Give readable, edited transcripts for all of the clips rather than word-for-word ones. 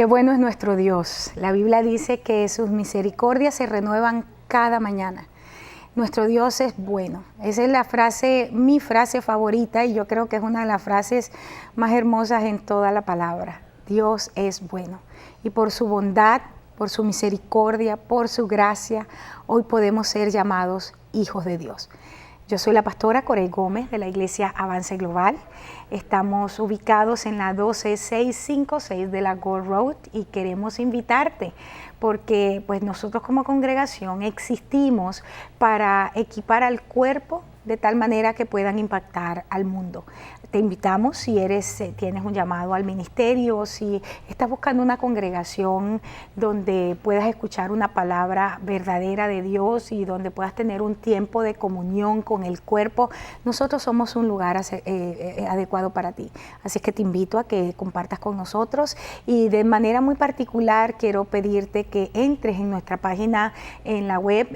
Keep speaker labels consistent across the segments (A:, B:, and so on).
A: Qué bueno es nuestro Dios. La Biblia dice que sus misericordias se renuevan cada mañana. Nuestro Dios es bueno. Esa es la frase, mi frase favorita, y yo creo que es una de las frases más hermosas en toda la palabra. Dios es bueno. Y por su bondad, por su misericordia, por su gracia, hoy podemos ser llamados hijos de Dios. Yo soy la pastora Corey Gómez de la Iglesia Avance Global. Estamos ubicados en la 12656 de la Gold Road y queremos invitarte porque pues nosotros como congregación existimos para equipar al cuerpo de tal manera que puedan impactar al mundo. Te invitamos si tienes un llamado al ministerio, si estás buscando una congregación donde puedas escuchar una palabra verdadera de Dios y donde puedas tener un tiempo de comunión con el cuerpo, nosotros somos un lugar adecuado para ti. Así que te invito a que compartas con nosotros y de manera muy particular quiero pedirte que entres en nuestra página en la web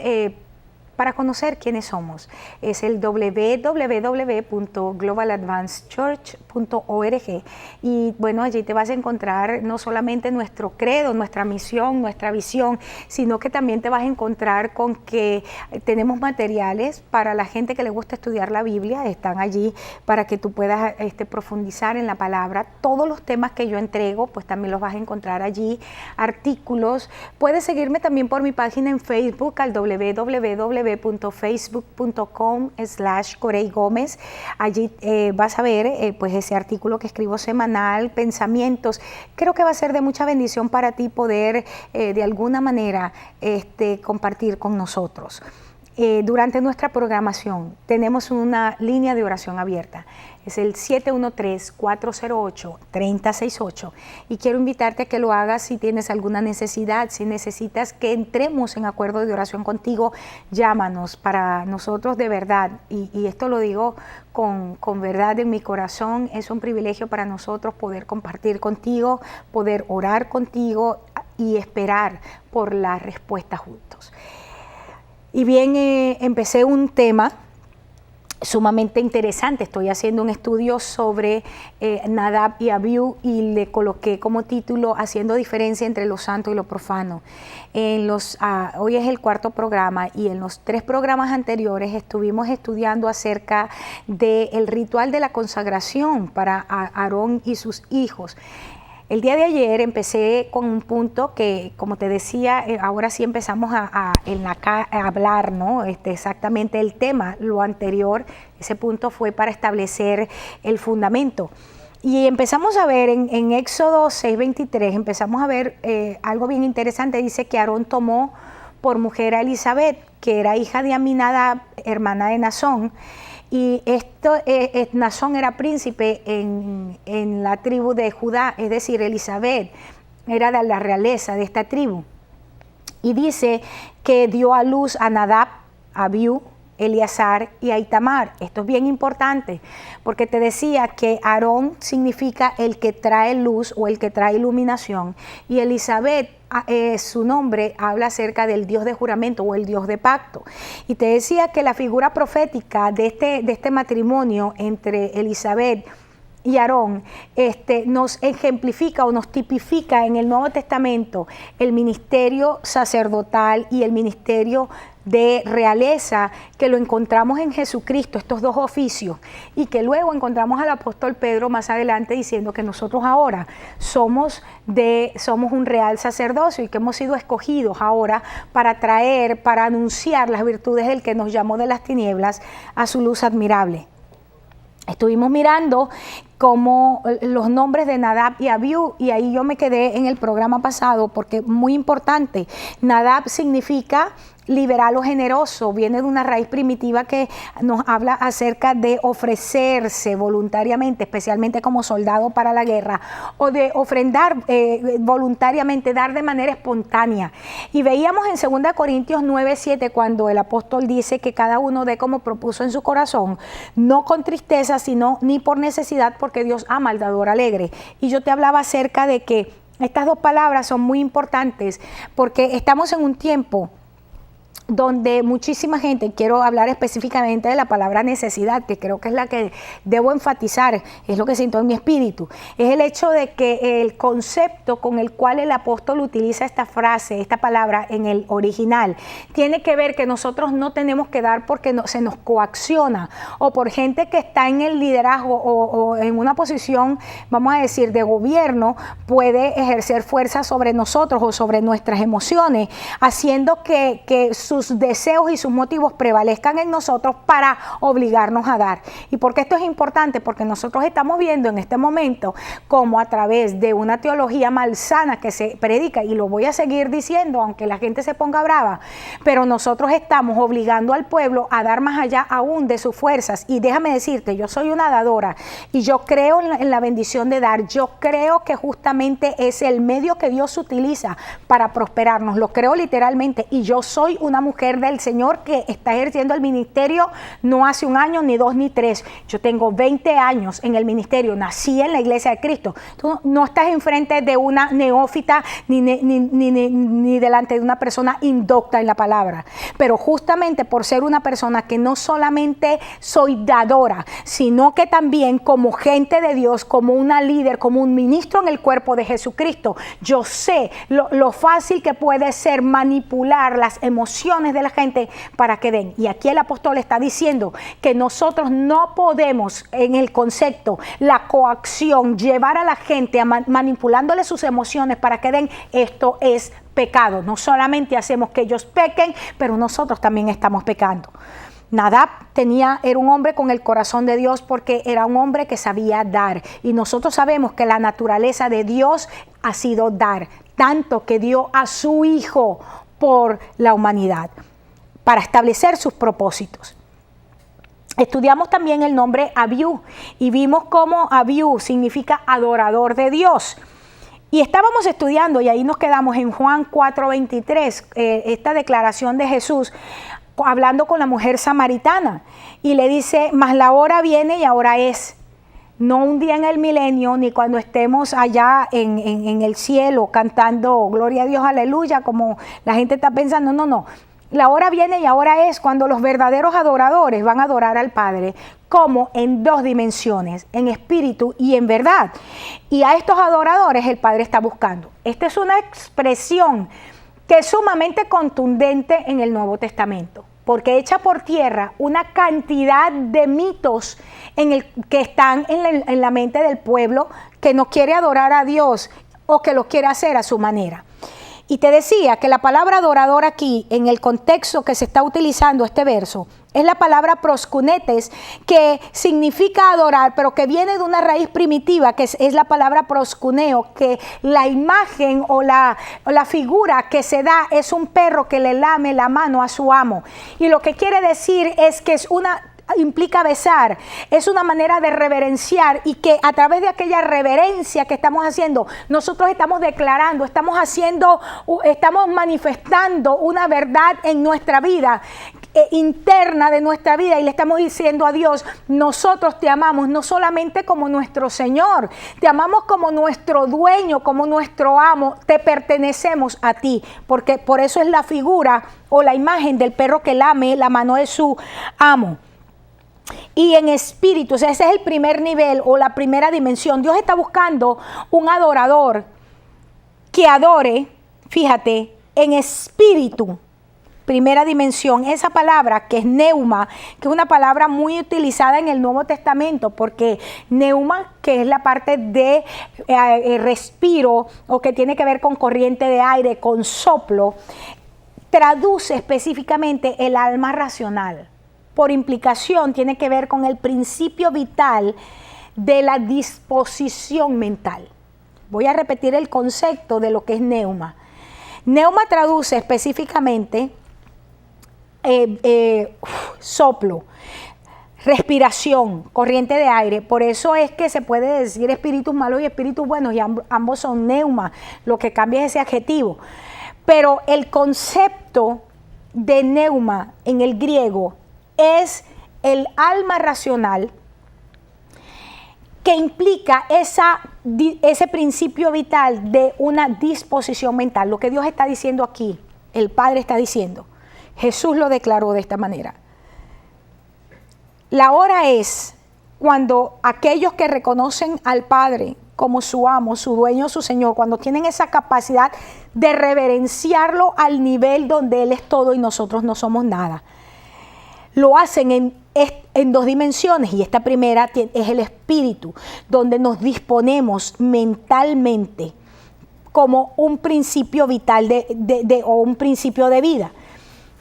A: para conocer quiénes somos. Es el www.globaladvancechurch.org y bueno, allí te vas a encontrar no solamente nuestro credo, nuestra misión, nuestra visión, sino que también te vas a encontrar con que tenemos materiales para la gente que le gusta estudiar la Biblia, están allí para que tú puedas profundizar en la palabra. Todos los temas que yo entrego, pues también los vas a encontrar allí, artículos. Puedes seguirme también por mi página en Facebook al www.facebook.com/Corey Gómez. Allí vas a ver pues ese artículo que escribo semanal, pensamientos. Creo que va a ser de mucha bendición para ti poder de alguna manera compartir con nosotros. Durante nuestra programación tenemos una línea de oración abierta. Es el 713-408-3068 y quiero invitarte a que lo hagas si tienes alguna necesidad, si necesitas que entremos en acuerdo de oración contigo, llámanos. Para nosotros de verdad, y esto lo digo con verdad en mi corazón, es un privilegio para nosotros poder compartir contigo, poder orar contigo y esperar por la respuesta juntos. Y bien, empecé un tema sumamente interesante. Estoy haciendo un estudio sobre Nadab y Abiú y le coloqué como título Haciendo diferencia entre lo santo y lo profano. Hoy es el cuarto programa y en los 3 programas anteriores estuvimos estudiando acerca del ritual de la consagración para Aarón y sus hijos. El día de ayer empecé con un punto que, como te decía, ahora sí empezamos a hablar, ¿no? Exactamente el tema. Lo anterior, ese punto fue para establecer el fundamento. Y empezamos a ver en Éxodo 6:23, empezamos a ver algo bien interesante. Dice que Aarón tomó por mujer a Elizabeth, que era hija de Aminadab, hermana de Nazón. Y Nazón era príncipe en la tribu de Judá, es decir, Elizabeth era de la realeza de esta tribu. Y dice que dio a luz a Nadab, a Abiú, Eleazar y a Itamar. Esto es bien importante porque te decía que Aarón significa el que trae luz o el que trae iluminación y Elizabeth, su nombre habla acerca del Dios de juramento o el Dios de pacto. Y te decía que la figura profética de este matrimonio entre Elizabeth y Aarón nos ejemplifica o nos tipifica en el Nuevo Testamento el ministerio sacerdotal y el ministerio de realeza, que lo encontramos en Jesucristo, estos 2 oficios, y que luego encontramos al apóstol Pedro más adelante diciendo que nosotros ahora somos un real sacerdocio y que hemos sido escogidos ahora para anunciar las virtudes del que nos llamó de las tinieblas a su luz admirable. Estuvimos mirando como los nombres de Nadab y Abiú y ahí yo me quedé en el programa pasado porque muy importante. Nadab significa liberal o generoso, viene de una raíz primitiva que nos habla acerca de ofrecerse voluntariamente, especialmente como soldado para la guerra, o de ofrendar voluntariamente, dar de manera espontánea. Y veíamos en 2 Corintios 9:7 cuando el apóstol dice que cada uno dé como propuso en su corazón, no con tristeza, sino ni por necesidad, porque Dios ama al dador alegre. Y yo te hablaba acerca de que estas 2 palabras son muy importantes porque estamos en un tiempo donde muchísima gente, quiero hablar específicamente de la palabra necesidad, que creo que es la que debo enfatizar, es lo que siento en mi espíritu, es el hecho de que el concepto con el cual el apóstol utiliza esta frase, esta palabra en el original, tiene que ver que nosotros no tenemos que dar porque se nos coacciona, o por gente que está en el liderazgo o en una posición, vamos a decir, de gobierno, puede ejercer fuerza sobre nosotros o sobre nuestras emociones, haciendo que sus deseos y sus motivos prevalezcan en nosotros para obligarnos a dar. ¿Y por qué esto es importante? Porque nosotros estamos viendo en este momento cómo a través de una teología malsana que se predica, y lo voy a seguir diciendo aunque la gente se ponga brava, pero nosotros estamos obligando al pueblo a dar más allá aún de sus fuerzas. Y déjame decirte, yo soy una dadora y yo creo en la bendición de dar. Yo creo que justamente es el medio que Dios utiliza para prosperarnos, lo creo literalmente, y yo soy una mujer del Señor que está ejerciendo el ministerio no hace 1 año, ni 2, ni 3. Yo tengo 20 años en el ministerio, nací en la iglesia de Cristo. Tú no estás enfrente de una neófita ni delante de una persona indocta en la palabra, pero justamente por ser una persona que no solamente soy dadora, sino que también como gente de Dios, como una líder, como un ministro en el cuerpo de Jesucristo, yo sé lo fácil que puede ser manipular las emociones de la gente para que den. Y aquí el apóstol está diciendo que nosotros no podemos, en el concepto, la coacción, llevar a la gente manipulándole sus emociones para que den. Esto es pecado. No solamente hacemos que ellos pequen, pero nosotros también estamos pecando. Nadab era un hombre con el corazón de Dios porque era un hombre que sabía dar. Y nosotros sabemos que la naturaleza de Dios ha sido dar, tanto que dio a su hijo por la humanidad, para establecer sus propósitos. Estudiamos también el nombre Abiú y vimos cómo Abiú significa adorador de Dios. Y estábamos estudiando, y ahí nos quedamos en Juan 4:23, esta declaración de Jesús, hablando con la mujer samaritana, y le dice, mas la hora viene y ahora es. No un día en el milenio, ni cuando estemos allá en el cielo cantando gloria a Dios, aleluya, como la gente está pensando. No. La hora viene y ahora es cuando los verdaderos adoradores van a adorar al Padre, como en 2 dimensiones, en espíritu y en verdad. Y a estos adoradores el Padre está buscando. Esta es una expresión que es sumamente contundente en el Nuevo Testamento, porque echa por tierra una cantidad de mitos que están en la mente del pueblo que no quiere adorar a Dios o que lo quiere hacer a su manera. Y te decía que la palabra adorador aquí, en el contexto que se está utilizando este verso, es la palabra proskunetes, que significa adorar, pero que viene de una raíz primitiva, que es la palabra proskuneo, que la imagen o la figura que se da es un perro que le lame la mano a su amo. Y lo que quiere decir es que implica besar, es una manera de reverenciar, y que a través de aquella reverencia que estamos haciendo, nosotros estamos declarando, estamos manifestando una verdad en nuestra vida, interna de nuestra vida, y le estamos diciendo a Dios, nosotros te amamos no solamente como nuestro Señor, te amamos como nuestro dueño, como nuestro amo, te pertenecemos a ti, porque por eso es la figura o la imagen del perro que lame la mano de su amo. Y en espíritu, o sea, ese es el primer nivel o la primera dimensión. Dios está buscando un adorador que adore, fíjate, en espíritu. Primera dimensión, esa palabra que es neuma, que es una palabra muy utilizada en el Nuevo Testamento, porque neuma, que es la parte de respiro, o que tiene que ver con corriente de aire, con soplo, traduce específicamente el alma racional. Por implicación tiene que ver con el principio vital de la disposición mental. Voy a repetir el concepto de lo que es neuma. Neuma traduce específicamente soplo, respiración, corriente de aire. Por eso es que se puede decir espíritus malos y espíritus buenos, y ambos son neuma, lo que cambia es ese adjetivo. Pero el concepto de neuma en el griego es el alma racional, que implica ese principio vital de una disposición mental. Lo que Dios está diciendo aquí, el Padre está diciendo, Jesús lo declaró de esta manera. La hora es cuando aquellos que reconocen al Padre como su amo, su dueño, su Señor, cuando tienen esa capacidad de reverenciarlo al nivel donde Él es todo y nosotros no somos nada, lo hacen en dos dimensiones, y esta primera es el espíritu, donde nos disponemos mentalmente como un principio vital o un principio de vida.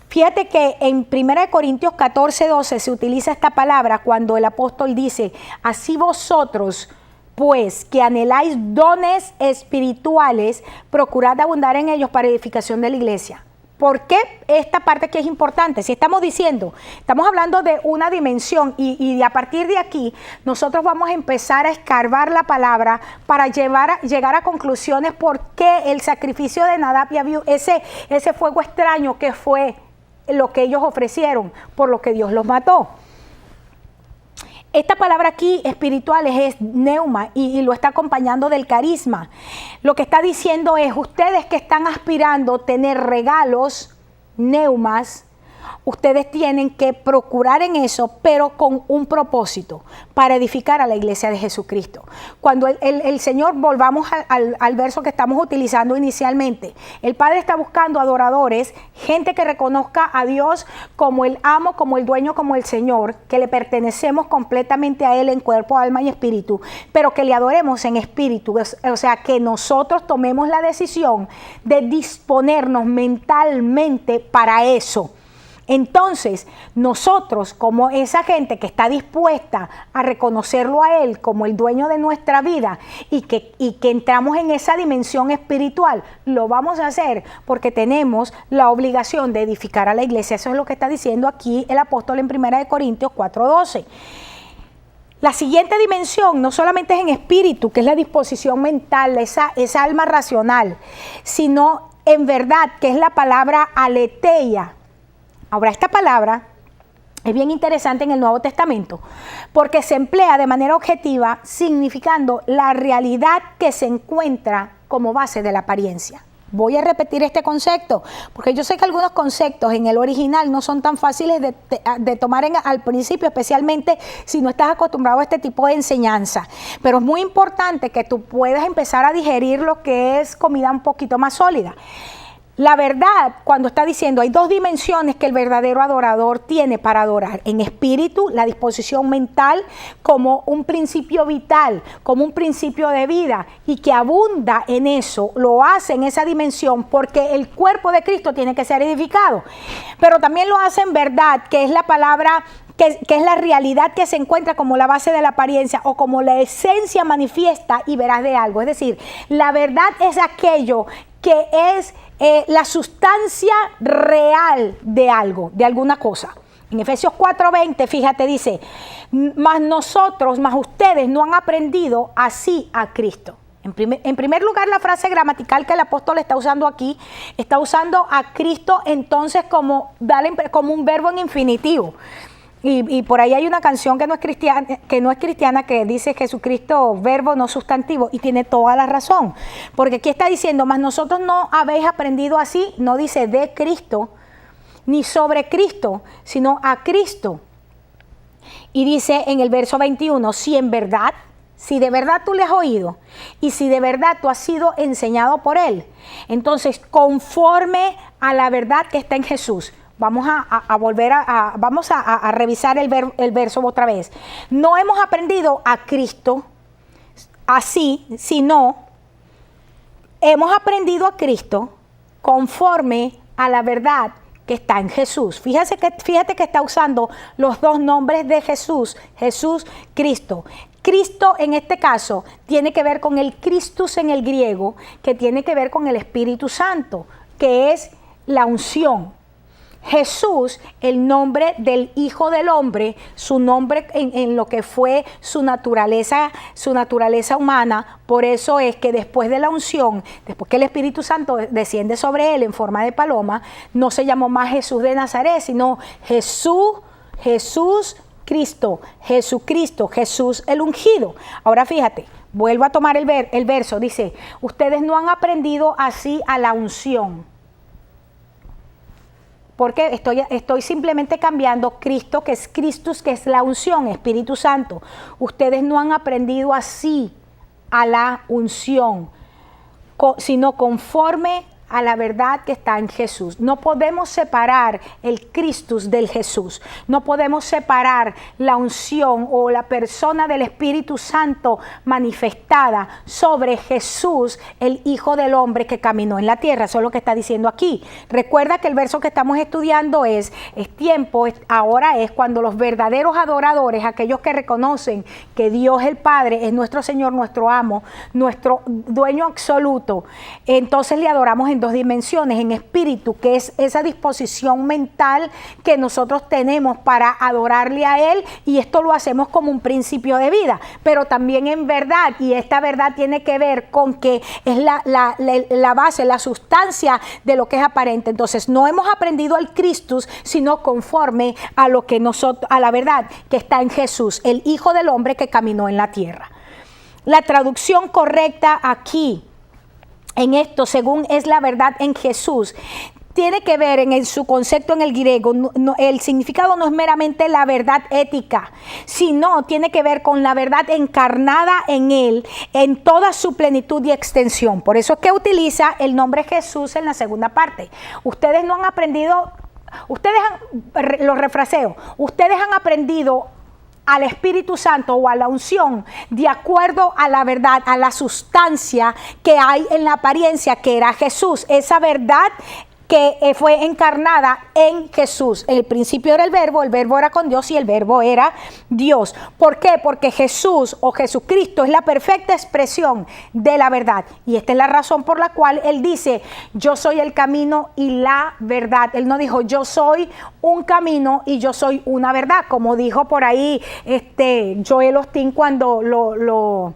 A: Fíjate que en 1 Corintios 14:12 se utiliza esta palabra cuando el apóstol dice: así vosotros, pues, que anheláis dones espirituales, procurad abundar en ellos para edificación de la iglesia. ¿Por qué esta parte aquí es importante? Si estamos hablando de una dimensión y a partir de aquí nosotros vamos a empezar a escarbar la palabra para llegar a conclusiones por qué el sacrificio de Nadab y Abiú, ese fuego extraño que fue lo que ellos ofrecieron, por lo que Dios los mató. Esta palabra aquí, espirituales, es neuma y lo está acompañando del carisma. Lo que está diciendo es, ustedes que están aspirando a tener regalos, neumas, ustedes tienen que procurar en eso, pero con un propósito, para edificar a la iglesia de Jesucristo. Cuando el Señor, volvamos al verso que estamos utilizando inicialmente, el Padre está buscando adoradores, gente que reconozca a Dios como el amo, como el dueño, como el Señor, que le pertenecemos completamente a Él en cuerpo, alma y espíritu, pero que le adoremos en espíritu, o sea, que nosotros tomemos la decisión de disponernos mentalmente para eso. Entonces, nosotros, como esa gente que está dispuesta a reconocerlo a Él como el dueño de nuestra vida y que entramos en esa dimensión espiritual, lo vamos a hacer porque tenemos la obligación de edificar a la iglesia. Eso es lo que está diciendo aquí el apóstol en 1 Corintios 4:12. La siguiente dimensión no solamente es en espíritu, que es la disposición mental, esa alma racional, sino en verdad, que es la palabra aletheia. Ahora, esta palabra es bien interesante en el Nuevo Testamento porque se emplea de manera objetiva significando la realidad que se encuentra como base de la apariencia. Voy a repetir este concepto porque yo sé que algunos conceptos en el original no son tan fáciles de tomar al principio, especialmente si no estás acostumbrado a este tipo de enseñanza. Pero es muy importante que tú puedas empezar a digerir lo que es comida un poquito más sólida. La verdad, cuando está diciendo, hay dos dimensiones que el verdadero adorador tiene para adorar. En espíritu, la disposición mental como un principio vital, como un principio de vida, y que abunda en eso, lo hace en esa dimensión porque el cuerpo de Cristo tiene que ser edificado. Pero también lo hace en verdad, que es la palabra, que es la realidad que se encuentra como la base de la apariencia o como la esencia manifiesta y veraz de algo. Es decir, la verdad es aquello que es la sustancia real de algo, de alguna cosa. En Efesios 4:20, fíjate, dice, mas ustedes no han aprendido así a Cristo. En primer lugar, la frase gramatical que el apóstol está usando aquí, está usando a Cristo entonces como un verbo en infinitivo. Y por ahí hay una canción que no es cristiana que dice Jesucristo, verbo no sustantivo, y tiene toda la razón. Porque aquí está diciendo, mas nosotros no habéis aprendido así, no dice de Cristo, ni sobre Cristo, sino a Cristo. Y dice en el verso 21, si de verdad tú le has oído, y si de verdad tú has sido enseñado por Él, entonces conforme a la verdad que está en Jesús. Vamos a revisar el verso otra vez. No hemos aprendido a Cristo así, sino hemos aprendido a Cristo conforme a la verdad que está en Jesús. Fíjate que está usando los dos nombres de Jesús, Cristo. Cristo en este caso tiene que ver con el Christus en el griego, que tiene que ver con el Espíritu Santo, que es la unción. Jesús, el nombre del Hijo del Hombre, su nombre en lo que fue su naturaleza humana. Por eso es que después de la unción, después que el Espíritu Santo desciende sobre él en forma de paloma, no se llamó más Jesús de Nazaret, sino Jesucristo, Jesús el ungido. Ahora fíjate, vuelvo a tomar el verso, dice, ustedes no han aprendido así a la unción. porque estoy simplemente cambiando Cristo, que es Christus, que es la unción, Espíritu Santo. Ustedes no han aprendido así a la unción, sino conforme a la verdad que está en Jesús. No podemos separar el Christus del Jesús. No podemos separar la unción o la persona del Espíritu Santo manifestada sobre Jesús, el Hijo del Hombre que caminó en la tierra. Eso es lo que está diciendo aquí. Recuerda que el verso que estamos estudiando es tiempo, ahora es cuando los verdaderos adoradores, aquellos que reconocen que Dios el Padre es nuestro Señor, nuestro amo, nuestro dueño absoluto, entonces le adoramos en dos dimensiones, en espíritu, que es esa disposición mental que nosotros tenemos para adorarle a Él, y esto lo hacemos como un principio de vida, pero también en verdad, y esta verdad tiene que ver con que es la base, la sustancia de lo que es aparente. Entonces no hemos aprendido al Christus, sino conforme a lo que a la verdad que está en Jesús, el Hijo del Hombre que caminó en la tierra. La traducción correcta aquí en esto, según es la verdad en Jesús, tiene que ver en su concepto en el griego. El significado no es meramente la verdad ética, sino tiene que ver con la verdad encarnada en Él en toda su plenitud y extensión. Por eso es que utiliza el nombre Jesús en la segunda parte. Ustedes no han aprendido, lo refraseo, ustedes han aprendido al Espíritu Santo o a la unción de acuerdo a la verdad, a la sustancia que hay en la apariencia, que era Jesús. Esa verdad que fue encarnada en Jesús. El principio era el verbo era con Dios y el verbo era Dios. ¿Por qué? Porque Jesús o Jesucristo es la perfecta expresión de la verdad. Y esta es la razón por la cual Él dice, yo soy el camino y la verdad. Él no dijo, yo soy un camino y yo soy una verdad, como dijo por ahí Joel Osteen cuando lo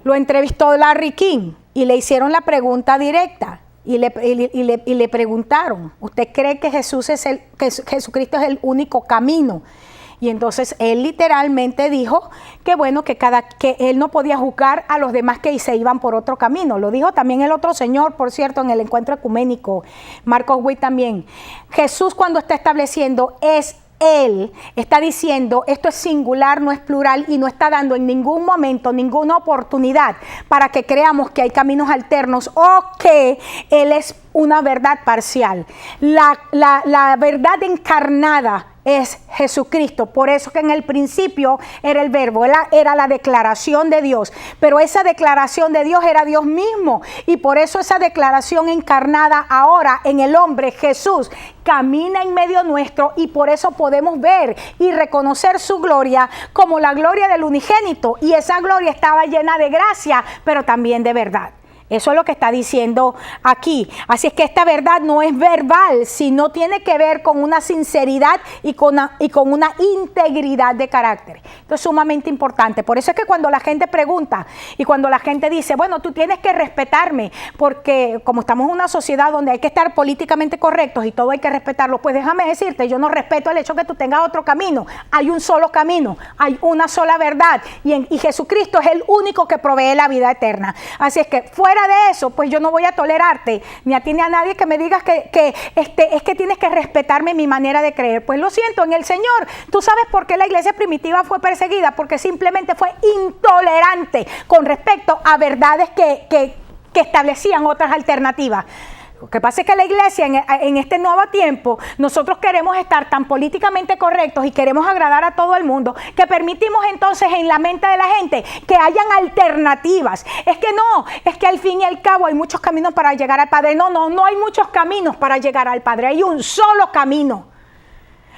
A: entrevistó Larry King y le hicieron la pregunta directa. Y le preguntaron, ¿usted cree que Jesucristo es el único camino? Y entonces él literalmente dijo que bueno, que él no podía juzgar a los demás que se iban por otro camino. Lo dijo también el otro señor, por cierto, en el encuentro ecuménico, Marcos Witt también. Jesús, cuando está estableciendo, Él está diciendo, esto es singular, no es plural, y no está dando en ningún momento ninguna oportunidad para que creamos que hay caminos alternos o que Él es una verdad parcial. La verdad encarnada es Jesucristo. Por eso que en el principio era el verbo, era la declaración de Dios, pero esa declaración de Dios era Dios mismo, y por eso esa declaración encarnada ahora en el hombre Jesús camina en medio nuestro, y por eso podemos ver y reconocer su gloria como la gloria del unigénito, y esa gloria estaba llena de gracia, pero también de verdad. Eso es lo que está diciendo aquí. Así es que esta verdad no es verbal, sino tiene que ver con una sinceridad y con una integridad de carácter. Esto es sumamente importante. Por eso es que cuando la gente pregunta y cuando la gente dice, bueno, tú tienes que respetarme, porque como estamos en una sociedad donde hay que estar políticamente correctos y todo hay que respetarlo, pues déjame decirte, yo no respeto el hecho que tú tengas otro camino. Hay un solo camino, hay una sola verdad, y Jesucristo es el único que provee la vida eterna. Así es que fuera de eso, pues yo no voy a tolerarte, ni a ti ni a nadie que me digas que es que tienes que respetarme mi manera de creer. Pues lo siento, en el Señor. ¿Tú sabes por qué la iglesia primitiva fue perseguida? Porque simplemente fue intolerante con respecto a verdades que establecían otras alternativas. Lo que pasa es que la iglesia en este nuevo tiempo, nosotros queremos estar tan políticamente correctos y queremos agradar a todo el mundo, que permitimos entonces en la mente de la gente que hayan alternativas. Es que al fin y al cabo hay muchos caminos para llegar al Padre. No hay muchos caminos para llegar al Padre, hay un solo camino.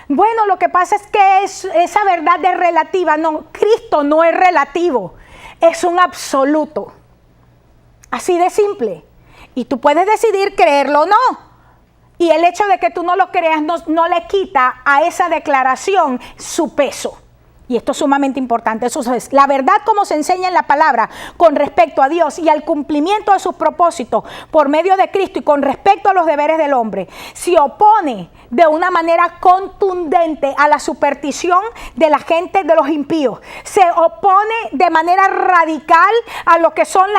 A: Bueno, lo que pasa es que esa verdad es relativa. No, Cristo no es relativo, es un absoluto. Así de simple. Y tú puedes decidir creerlo o no. Y el hecho de que tú no lo creas no le quita a esa declaración su peso. Y esto es sumamente importante. Eso es la verdad como se enseña en la palabra con respecto a Dios y al cumplimiento de sus propósitos por medio de Cristo y con respecto a los deberes del hombre. Se opone de una manera contundente a la superstición de la gente, de los impíos. Se opone de manera radical a lo que son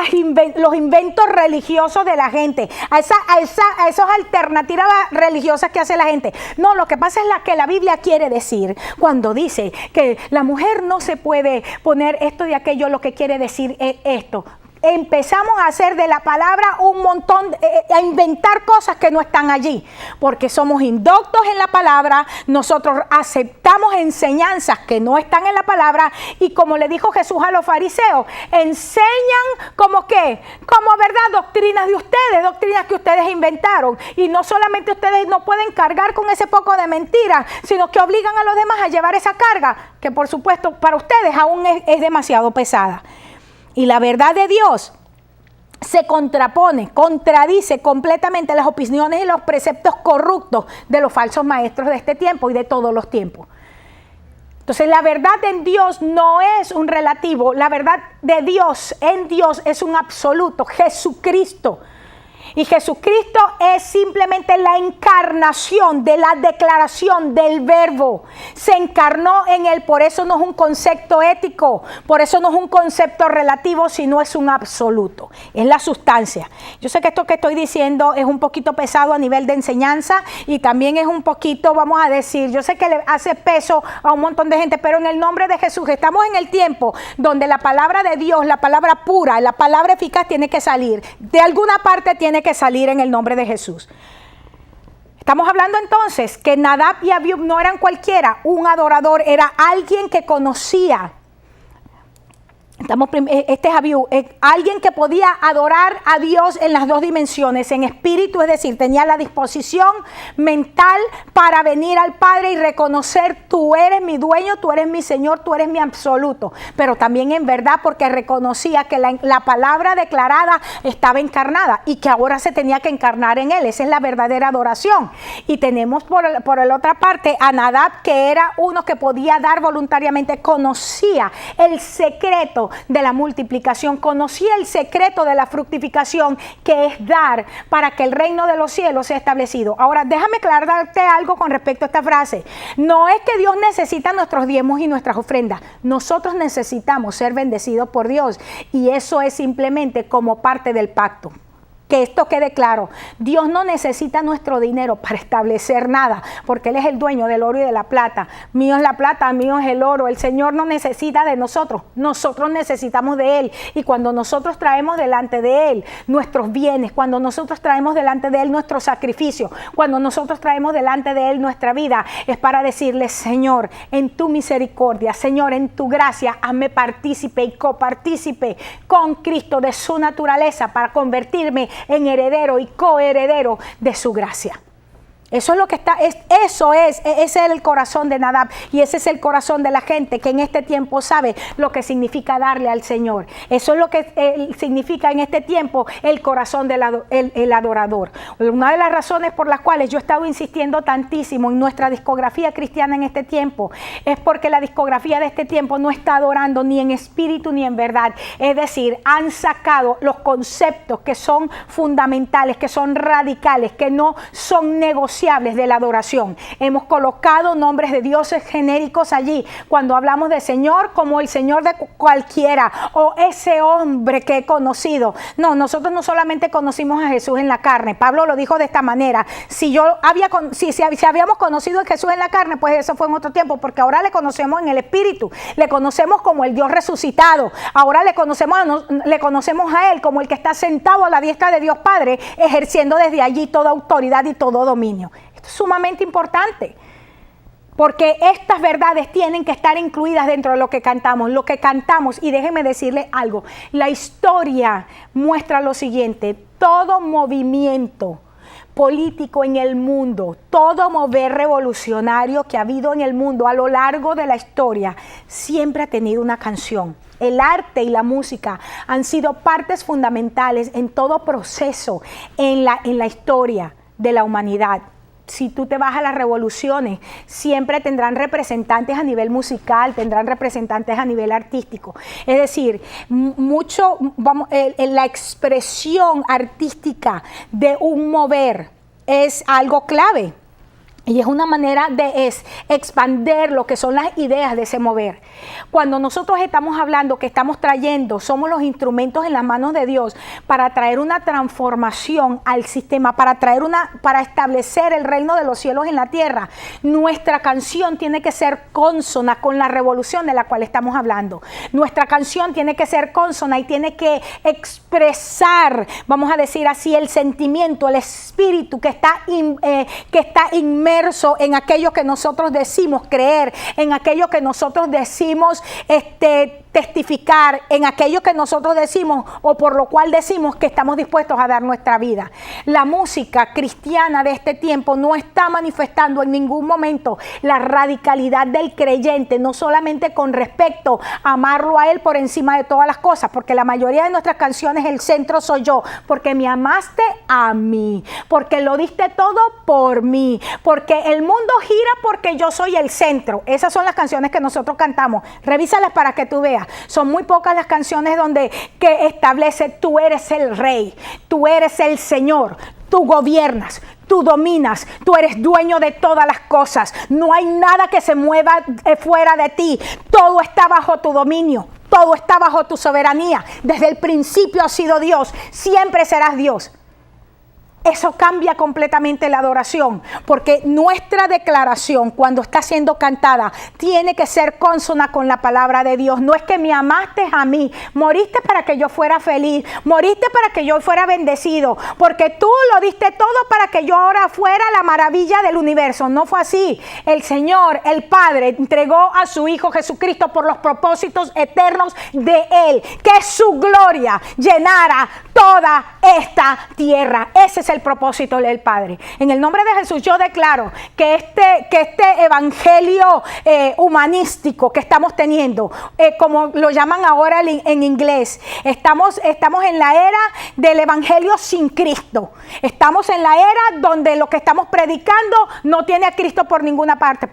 A: los inventos religiosos de la gente, a esas alternativas religiosas que hace la gente. No, lo que pasa es que la Biblia quiere decir cuando dice que la mujer no se puede poner esto y aquello, lo que quiere decir es esto. Empezamos a hacer de la palabra un montón, a inventar cosas que no están allí, porque somos indoctos en la palabra, nosotros aceptamos enseñanzas que no están en la palabra y como le dijo Jesús a los fariseos, enseñan como verdad doctrinas de ustedes, doctrinas que ustedes inventaron, y no solamente ustedes no pueden cargar con ese poco de mentiras, sino que obligan a los demás a llevar esa carga, que por supuesto para ustedes aún es demasiado pesada. Y la verdad de Dios se contradice completamente las opiniones y los preceptos corruptos de los falsos maestros de este tiempo y de todos los tiempos. Entonces la verdad en Dios no es un relativo, la verdad de Dios en Dios es un absoluto, Jesucristo. Y Jesucristo es simplemente la encarnación de la declaración del verbo. Se encarnó en él, por eso no es un concepto ético, por eso no es un concepto relativo, sino es un absoluto. Es la sustancia. Yo sé que esto que estoy diciendo es un poquito pesado a nivel de enseñanza y también es un poquito, vamos a decir, yo sé que le hace peso a un montón de gente, pero en el nombre de Jesús estamos en el tiempo donde la palabra de Dios, la palabra pura, la palabra eficaz tiene que salir. De alguna parte tiene que salir en el nombre de Jesús. Estamos hablando entonces que Nadab y Abiú no eran cualquiera, un adorador, era alguien que conocía. Este es Abiú, alguien que podía adorar a Dios en las dos dimensiones, en espíritu, es decir, tenía la disposición mental para venir al Padre y reconocer: tú eres mi dueño, tú eres mi Señor, tú eres mi absoluto, pero también en verdad porque reconocía que la palabra declarada estaba encarnada y que ahora se tenía que encarnar en él. Esa es la verdadera adoración. Y tenemos por la otra parte a Nadab, que era uno que podía dar voluntariamente, conocía el secreto de la multiplicación, conocía el secreto de la fructificación, que es dar para que el reino de los cielos sea establecido. Ahora, déjame aclararte algo con respecto a esta frase. No es que Dios necesita nuestros diezmos y nuestras ofrendas. Nosotros necesitamos ser bendecidos por Dios, y eso es simplemente como parte del pacto. Que esto quede claro, Dios no necesita nuestro dinero para establecer nada, porque Él es el dueño del oro y de la plata. Mío es la plata, mío es el oro. El Señor no necesita de nosotros, nosotros necesitamos de Él. Y cuando nosotros traemos delante de Él nuestros bienes, cuando nosotros traemos delante de Él nuestro sacrificio, cuando nosotros traemos delante de Él nuestra vida, es para decirle: Señor, en tu misericordia, Señor, en tu gracia, hazme partícipe y copartícipe con Cristo de su naturaleza, para convertirme en heredero y coheredero de su gracia. Eso es lo que ese es el corazón de Nadab, y ese es el corazón de la gente que en este tiempo sabe lo que significa darle al Señor. Eso es lo que significa en este tiempo el corazón del adorador. Una de las razones por las cuales yo he estado insistiendo tantísimo en nuestra discografía cristiana en este tiempo es porque la discografía de este tiempo no está adorando ni en espíritu ni en verdad. Es decir, han sacado los conceptos que son fundamentales, que son radicales, que no son negociables de la adoración. Hemos colocado nombres de dioses genéricos allí cuando hablamos de Señor, como el Señor de cualquiera, o ese hombre que he conocido. No, nosotros no solamente conocimos a Jesús en la carne. Pablo lo dijo de esta manera: si habíamos conocido a Jesús en la carne, pues eso fue en otro tiempo, porque ahora le conocemos en el espíritu, le conocemos como el Dios resucitado, ahora le conocemos a Él como el que está sentado a la diestra de Dios Padre, ejerciendo desde allí toda autoridad y todo dominio. Esto es sumamente importante, porque estas verdades tienen que estar incluidas dentro de lo que cantamos. Y déjenme decirle algo, la historia muestra lo siguiente: todo movimiento político en el mundo, todo mover revolucionario que ha habido en el mundo a lo largo de la historia, siempre ha tenido una canción. El arte y la música han sido partes fundamentales en todo proceso en la historia de la humanidad. si tú te vas a las revoluciones, siempre tendrán representantes a nivel musical, tendrán representantes a nivel artístico. Es decir, la expresión artística de un mover es algo clave. Y es una manera de expander lo que son las ideas de ese mover. Cuando nosotros estamos hablando, que estamos trayendo, somos los instrumentos en las manos de Dios para traer una transformación al sistema, para establecer el reino de los cielos en la tierra. Nuestra canción tiene que ser consona con la revolución de la cual estamos hablando. Nuestra canción tiene que ser consona y tiene que expresar, vamos a decir así, el sentimiento, el espíritu que está inmerso en aquello que nosotros decimos creer, en aquello que nosotros decimos testificar, en aquello que nosotros decimos o por lo cual decimos que estamos dispuestos a dar nuestra vida. La música cristiana de este tiempo no está manifestando en ningún momento la radicalidad del creyente, no solamente con respecto a amarlo a Él por encima de todas las cosas, porque la mayoría de nuestras canciones el centro soy yo, porque me amaste a mí, porque lo diste todo por mí, porque el mundo gira porque yo soy el centro. Esas son las canciones que nosotros cantamos. Revísalas para que tú veas. Son muy pocas las canciones que establece tú eres el rey, tú eres el Señor, tú gobiernas, tú dominas, tú eres dueño de todas las cosas. No hay nada que se mueva fuera de ti. Todo está bajo tu dominio, todo está bajo tu soberanía. Desde el principio has sido Dios, siempre serás Dios. Eso cambia completamente la adoración, porque nuestra declaración cuando está siendo cantada tiene que ser consona con la palabra de Dios. No es que me amaste a mí, moriste para que yo fuera feliz, moriste para que yo fuera bendecido, porque tú lo diste todo para que yo ahora fuera la maravilla del universo. No fue así. El Señor, el Padre, entregó a su Hijo Jesucristo por los propósitos eternos de Él, que su gloria llenara toda esta tierra. Ese es el propósito del Padre. En el nombre de Jesús yo declaro que este evangelio humanístico que estamos teniendo, como lo llaman ahora en inglés, estamos en la era del evangelio sin Cristo. Estamos en la era donde lo que estamos predicando no tiene a Cristo por ninguna parte.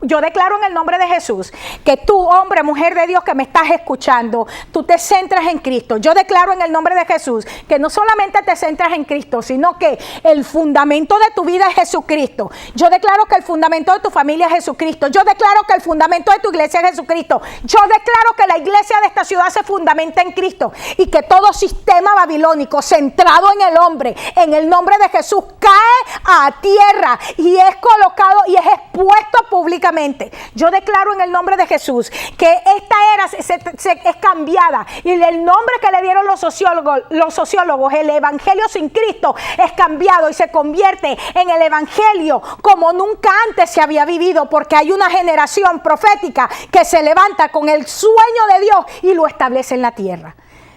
A: Yo declaro en el nombre de Jesús que tú, hombre, mujer de Dios que me estás escuchando, tú te centras en Cristo. Yo declaro en el nombre de Jesús que no solamente te centras en Cristo, sino que el fundamento de tu vida es Jesucristo. Yo declaro que el fundamento de tu familia es Jesucristo. Yo declaro que el fundamento de tu iglesia es Jesucristo. Yo declaro que la iglesia de esta ciudad se fundamenta en Cristo y que todo sistema babilónico centrado en el hombre, en el nombre de Jesús, cae a tierra y es colocado y es expuesto públicamente. Yo declaro en el nombre de Jesús que esta era es cambiada y el nombre que le dieron los sociólogos, el evangelio sin Cristo, es cambiado y se convierte en el evangelio como nunca antes se había vivido, porque hay una generación profética que se levanta con el sueño de Dios y lo establece en la tierra.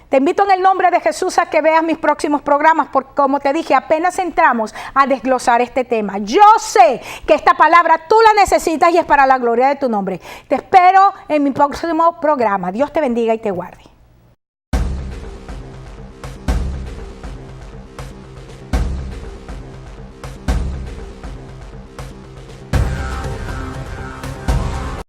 A: Te invito en el nombre de Jesús a que veas mis próximos programas, porque como te dije, apenas entramos a desglosar este tema. Yo sé que esta palabra tú la necesitas y es para la gloria de tu nombre. Te espero en mi próximo programa. Dios te bendiga y te guarde.